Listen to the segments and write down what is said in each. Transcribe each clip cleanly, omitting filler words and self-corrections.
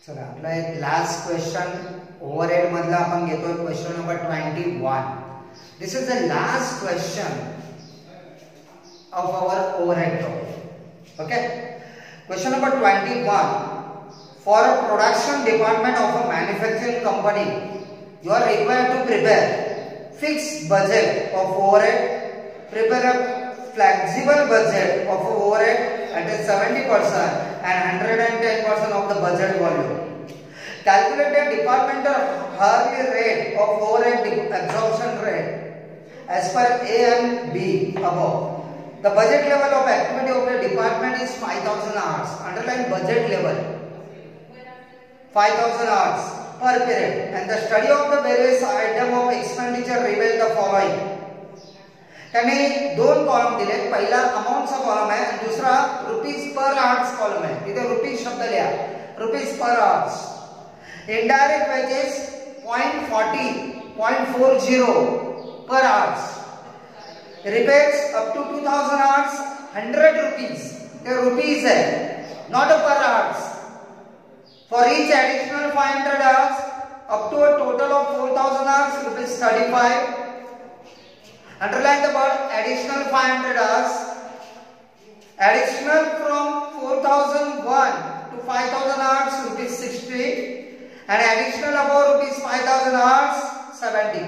चला आपला एक लास्ट क्वेश्चन ओव्हरहेड मधला आपण घेतोय question number 21. This is the last question of our overhead topic. Okay, question number 21. For a production department of a manufacturing company, you are required to prepare fixed budget of overhead, prepare a flexible budget of overhead at 70% and 110% of the budget volume. Calculate the departmental hourly rate of overhead absorption rate as per A and B above. The budget level of activity of the department is 5,000 hours. Underline budget level. 5,000 hours per period. And the study of the various item of expenditure reveal the following. त्यांनी दोन column दिले. पहिला अमाउंटचा column आहे आणि दुसरा rupees per hours column आहे. तिथे rupees शब्द लिहा. Rupees per hours. Indirect wages 0.40 per hours. Repairs up to 2000 hours 100 rupees. The rupees है, not a per hours. For each additional 500 hours up to a total of 4000 hours rupees 35. Underline the word additional 500 hours. Additional from 4001 to 5000 hours rupees 60 and additional above rupees 5000 hours 70.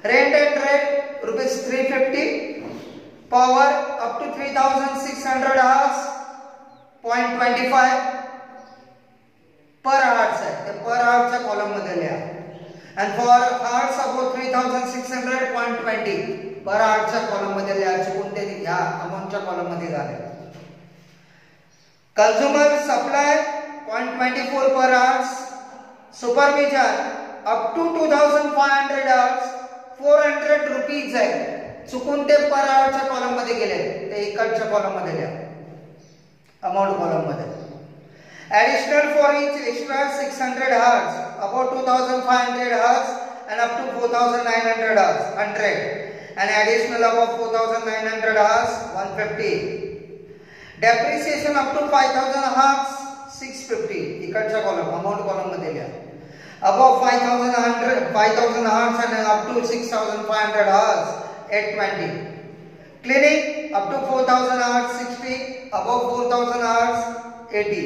Rent and rate rupees 350. Power up to 3600 hours 0.25 per hours है. ते per hours च्या column मध्ये लिहा. And for hours above 3600 0.20 per hours च्या column मध्ये लिहा. कोणते या अमाउंट च्या कॉलम मध्ये झाले. Consumer supply 0.24 per hours. Supervision up to 2500 hours 400 rupees आहे. चुकून ते पर आवरच्या कॉलम मध्ये गेले. ते इकडच्या कॉलम मध्ये लिहा. अमाउंट कॉलम मध्ये. Additional for each extra 600 hours, about 2500 hours and up to 4900 hours 100 and additional above 4900 hours 150. Depreciation up to 5000 hours 650. इकडच्या कॉलम अमाउंट कॉलम मध्ये लिहा. Above 5000 hours and up to 6500 hours 820. Cleaning up to 4000 hours 60, above 4000 hours 80.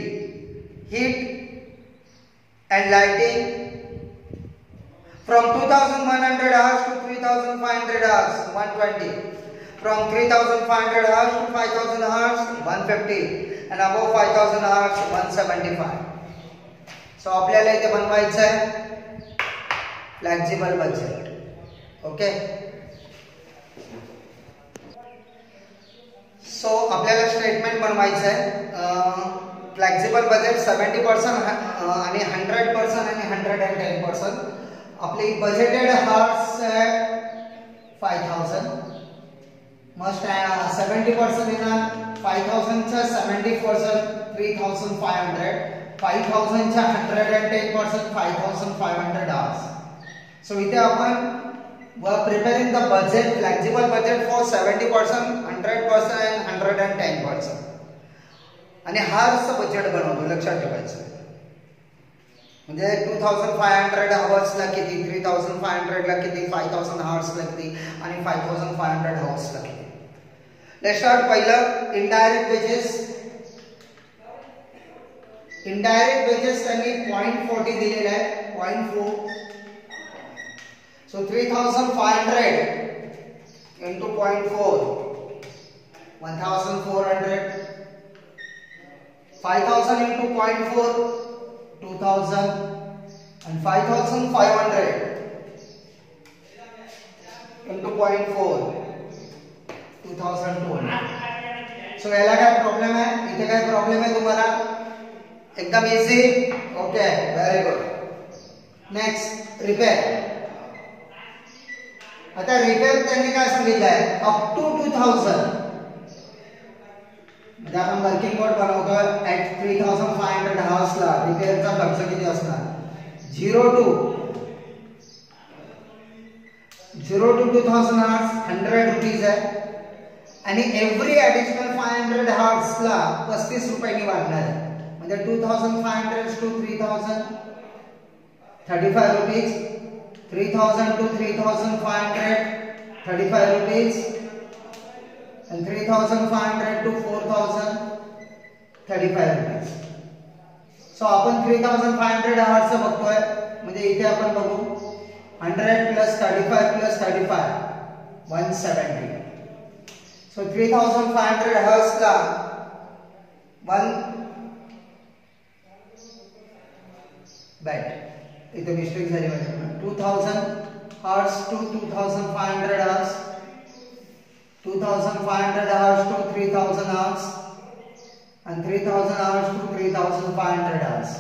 Heat and lighting from 2100 hours to 3500 hours 120. From 3500 hours to 5000 hours 150 and above 5000 hours 175. सो आपल्याला इथे बनवायचं आहे flexible budget. Okay, सो आपल्याला statement बनवायचं आहे. Flexible budget 70% आणि 100% आणि 110%. आपली बजेटेड हार्स आहे 5000. मस्ट 70% येणार. 5000 च्या 70% 3500. 5000 च्या 110% 5500 hours. So इथे आपण preparing the budget, flexible budget for 70%, 100% and 110%. आणि हार्सचं बजेट बनवतो. लक्षात ठेवायचं. म्हणजे 2500 hours ला किती, 3500 ला किती, 5000 hours ला किती आणि 5500 hours ला किती. Let's start. पहिलं इनडायरेक्ट वेजेस. इनडायरेक्ट वेजेस त्यांनी 0.40 दिलेला आहे. 0.4. सो 3500 into 0.4 1400. 5000 into 0.4 2000 and 5500 into 0.4 2200. सो याला काय प्रॉब्लेम आहे? इथे काय प्रॉब्लेम आहे तुम्हाला? एकदम easy. Okay, very good. Next repair. आता रिपेअर त्यांनी काय सांगितलं आहे? Up to 2000. म्हणजे आपण वर्किंग कोड बनवतोय ऍट 3500 hours ला रिपेअरचा खर्च किती असणार? 0 to 2000 hours 100 रुपीज आहे. आणि एव्हरी ऍडिशनल 500 hours ला 35 रुपयांनी वाढणार आहे. then 2500 to 3000, 35 rupees. 3000 to 3500, 35 rupees. And 3500 to 4000, 35 rupees. So आपण 3500 आवर्स बघतोय, म्हणजे इथे आपण बघू 100 plus 35 plus 35, 170. So 3500 hours ला 1 bet इथे मिस्टेक झाली माझ्याकडून. 2000 hours to 2500 hours, 2500 hours to 3000 hours, and 3000 hours to 3500 hours,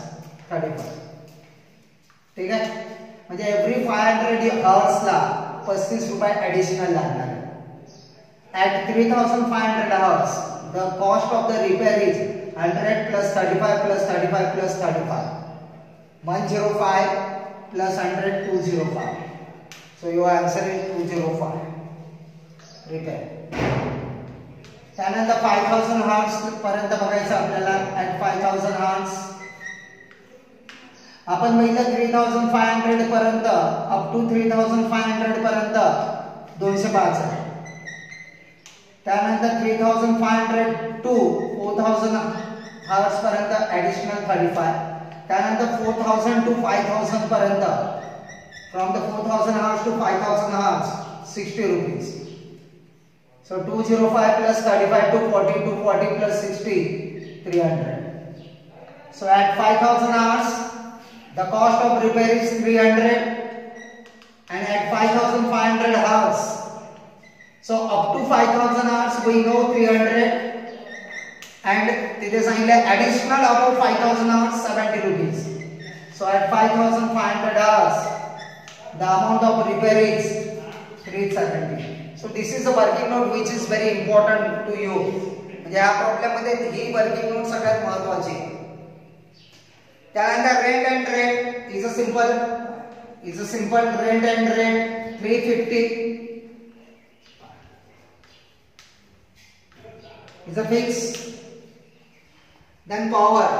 35. ठीक आहे, म्हणजे एव्हरी 500 hours ला 35 रुपये ऍडिशनल लागणार आहे. At 3500 hours, the cost of the repair is 100 plus 35 plus 35 plus 35, 105 plus 100, 205. So your answer is 205 repair. त्यानंतर 5000 hours पर्यंत बघायचं आपल्याला. At 5000 hours आपण बघितलं 3500 पर्यंत अप टू 3500 पर्यंत 205 आहे. त्यानंतर 3500 टू 4000 hours पर्यंत ऍडिशनल 35. त्यानंतर 4000 टू 5000 पर्यंत, from the 4000 hours to 5000 hours, 60 rupees. So 205 plus 35 to 40, 240 plus 60, 300. So at 5000 hours, the cost of repair is 300, and at 5500 hours, so up to 5000 hours we know 300, and तिथे सांगितले additional above 5000 hours 70 rupees. So at 5500 hours, the amount of repair is 370. So this is a working note which is very important to you. म्हणजे या problem मध्ये ही working note सगळ्यात महत्त्वाची. त्यानंतर rent and rent is a simple rent and rent 350 is a fix. Then power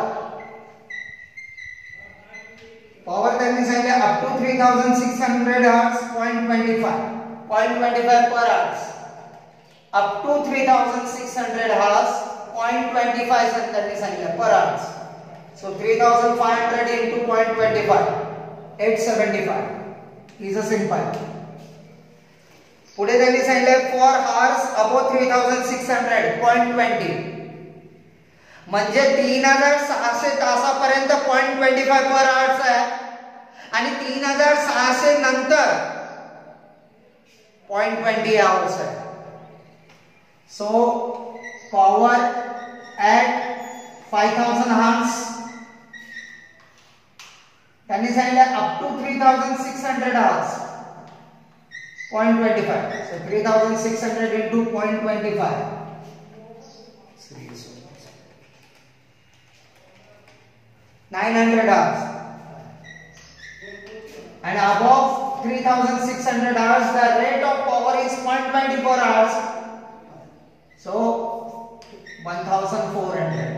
त्यांनी सांगितले up to 3600 hours 0.25 per hours. Up to 3600 hours 0.25 त्यांनी सांगितले per hours. So 3500 into 0.25, 875 is a simple. पुढे त्यांनी सांगितले for hours above 3600 0.20, म्हणजे 3600 तासापर्यंत 0.25 पर hours आहे, आणि 3600 नंतर 0.20 आवर्स आहे. सो पॉवर ॲट 5000 hours त्यांनी सांगितलं up to 3600 hours 0.25. So 3600 into 0.25, 900 hours. And above 3600 hours, the rate of power is 0.24 hours. So 1400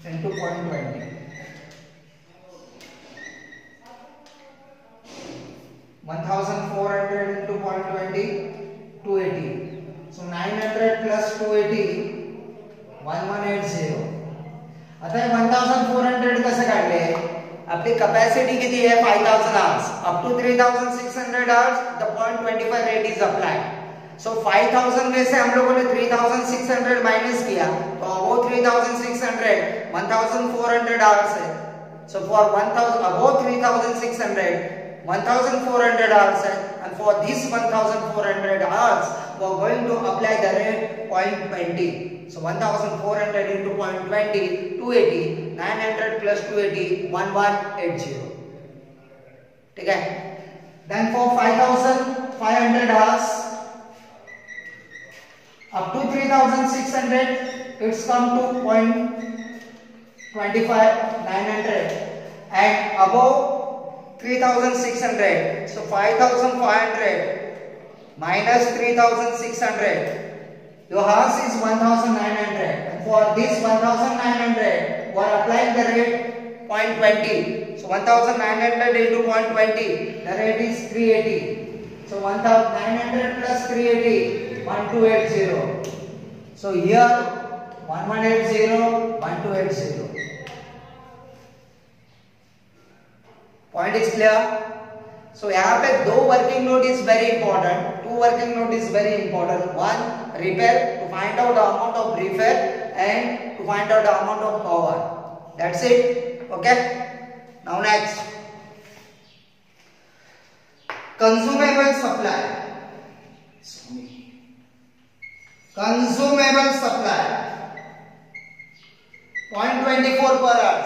into 0.20. 1400 into 0.20, 280. So 900 plus 280, 1180. आता 1400 कसं काढले? आपली कॅपॅसिटी किती है 5000 hours. Up to 3600 hours the 0.25 rate is applied. So 5000 में से हम लोगों ने 3600 माइनस किया, तो above 3600 1400 hours है. So for 1000 above 3600 1400 hours है, and for this 1400 hours we are going to apply the rate 0.20. So 1400 into 0.20, 280. 900 plus 280, 1180. ठीक है? Then for 5500 hours, up to 3600, it's come to 0.25, 900, and above 3600. So 5500 minus 3600. Your house is 1900, and for this 1900 we are applying the rate 0.20. So 1900 into 0.20, the rate is 380. So 1900 plus 380, 1280. So here 1180, 1280. Point is clear? So यहाँ पे दो working note is very important, two working note is very important. One repair to find out the amount of repair and to find out the amount of power. That's it. Okay, now next, consumable supply. Consumable supply 0.24 per hour.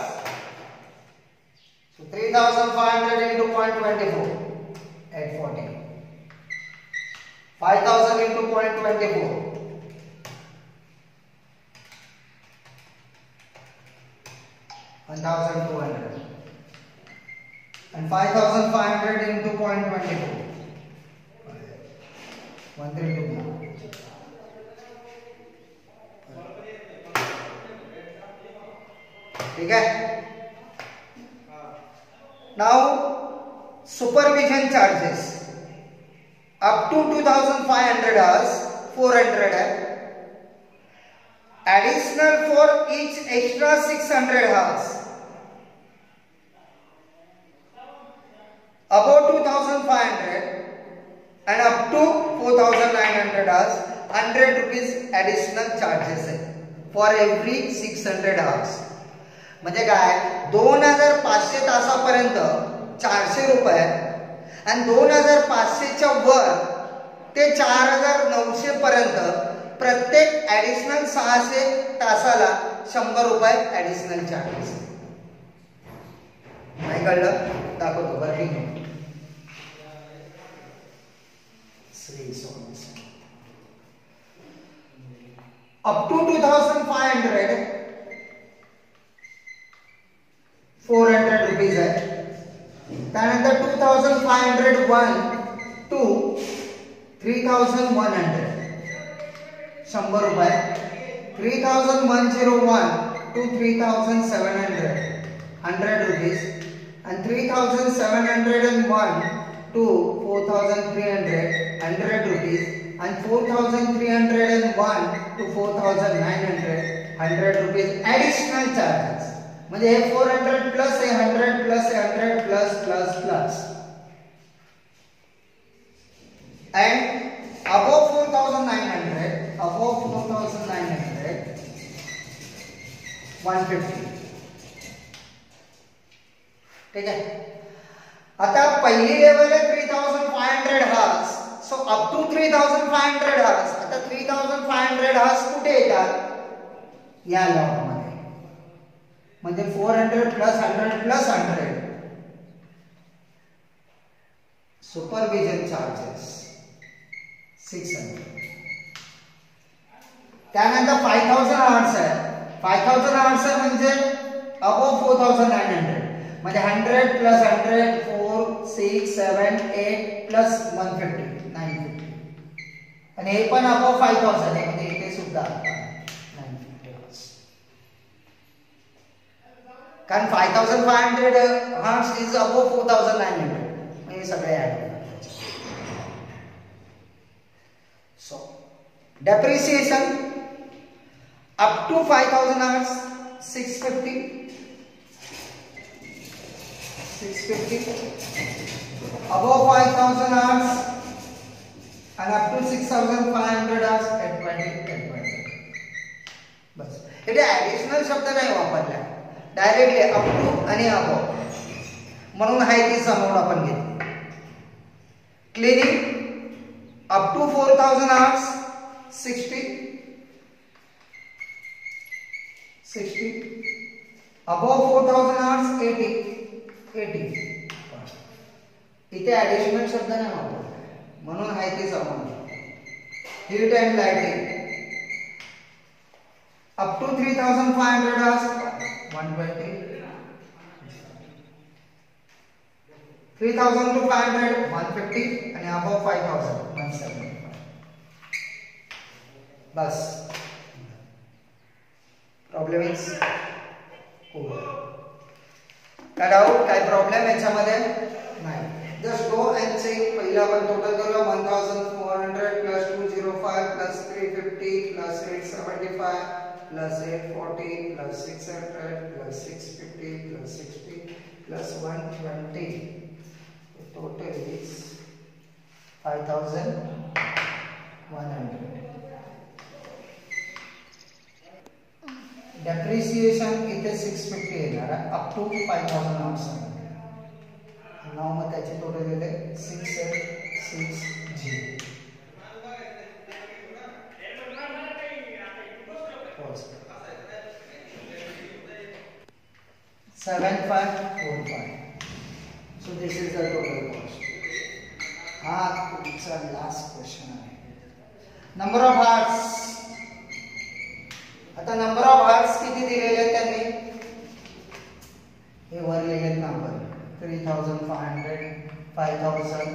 So 3500 into 0.24, 840. 5000 into 0.24, 1200. And 5500 into 0.24, 132. ठीक है. Now supervision charges up to 2500 hours 400 है. Additional for each extra 600 hours. Above 2500 and up to 4900 hours 100 rupees additional charges है for every 600 hours. म्हणजे काय, 2500 तासापर्यंत 400 रुपये आणि 2500 च्या वर ते 4900 पर्यंत प्रत्येक ऍडिशनल 600 तासाला 100 रुपये ऍडिशनल चार्जेस. नाही कळलं? दाखवतो working note. Up to 2500 400 rupees है. त्यानंतर 2501 टू 3100 100 रुपये. 3101 to 3700 100 rupees. and 3701 to 4300 100 rupees and 4301 to 4900 100 rupees additional charges. म्हणजे हे 400 प्लस हे 100 प्लस हे 100 plus plus plus. and above 4900 150. ठीक है. आता पहिली लेवल आहे 3500 hours. So up to 3500 hours. आता 3500 हार्स कुठे येतात? या लॉ मध्ये. म्हणजे 400 प्लस 100 प्लस 100 सुपरविजन चार्जेस 600. त्यानंतर 5000 आवर्स आहे. 5000 आवर्स म्हणजे अबोव 4900 म्हणजे 100 प्लस 100 4 6 7 8 प्लस 150 950 आणि हे पण अबोव 5000 आहे म्हणजे इथे सुद्धा 950. कारण 5500 हार्स इज अबोव 4900 म्हणजे सगळे ऍड होतात. सो depreciation up to 5000 hours 650 above 5000 hours and up to 6500 hours at 20 बस. इथे ऍडिशनल शब्द नाही वापरला, डायरेक्टली अप टू आणि अबोव म्हणून हाय तीच अमाउंट आपण घेतली. Cleaning up to 4000 hours 60 above 4000 hours 80. इथे ऍडिशनल शब्द नाही वापरला म्हणून हाय तीच amount. Heat and lighting up to 3500 hours 120. 3000 to 500 150 आणि above 5000 175. बस. Problem is काय डाऊट, काय प्रॉब्लेम याच्यामध्ये नाही. Just go and check. पहिला आपण टोटल करूया. 1400 plus 205 plus 350 plus 875 plus 840 plus 600 plus 650 plus 60 plus 120. The total is 5100. Depreciation इथे 650 येणार आहे अप टू 5800. नाव मग त्याची टोटल येते 6860. 7545. So this is the total cost. हा तुमचा लास्ट क्वेश्चन आहे. Number of hearts. आता नंबर ऑफ हार्ट्स किती दिलेले आहेत त्यांनी, हे वर लिहिलेत number 3500 5000 5000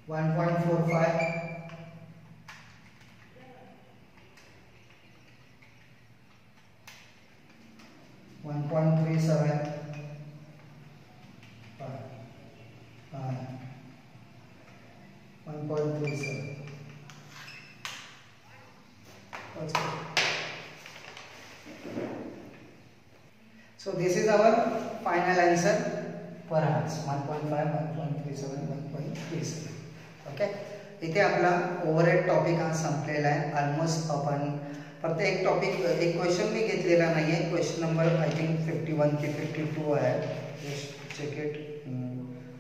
1.45 1.37 1.37. So this is our final answer per hearts 1.5 1.37 1.37. Okay. इथे आपला ओव्हरहेड टॉपिक हा संपलेला आहे. ऑलमोस्ट आपण प्रत्येक टॉपिक एक क्वेश्चन मी घेतलेला नाही आहे. क्वेश्चन नंबर आय थिंक 51 की 52 आहे. Just check it.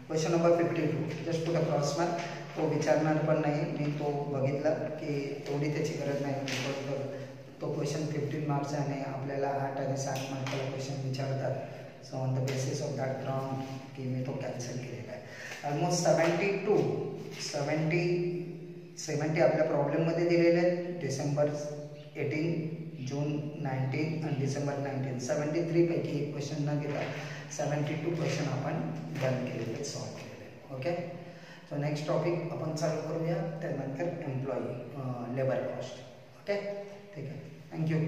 Question number 52 just put a cross mark. तो विचारणार पण नाही, मी तो बघितला की एवढी त्याची गरज नाही. बिकॉज तो क्वेश्चन 15 मार्क्स आहे आणि आपल्याला 8 आणि 7 मार्काला क्वेश्चन विचारतात. So on the basis of that ground की मी तो कॅन्सल केलेला आहे. ऑलमोस्ट 70 आपल्या प्रॉब्लेममध्ये दिलेले आहेत. डिसेंबर 18, जून 19 आणि डिसेंबर 19. 73 पैकी एक क्वेश्चन न घेता 72 क्वेश्चन आपण डन केलेले, सॉल्व केलेले. ओके. सो नेक्स्ट टॉपिक आपण चालू करूया, त्यानंतर एम्प्लॉई लेबर कॉस्ट. ओके, ठीक आहे. थँक्यू.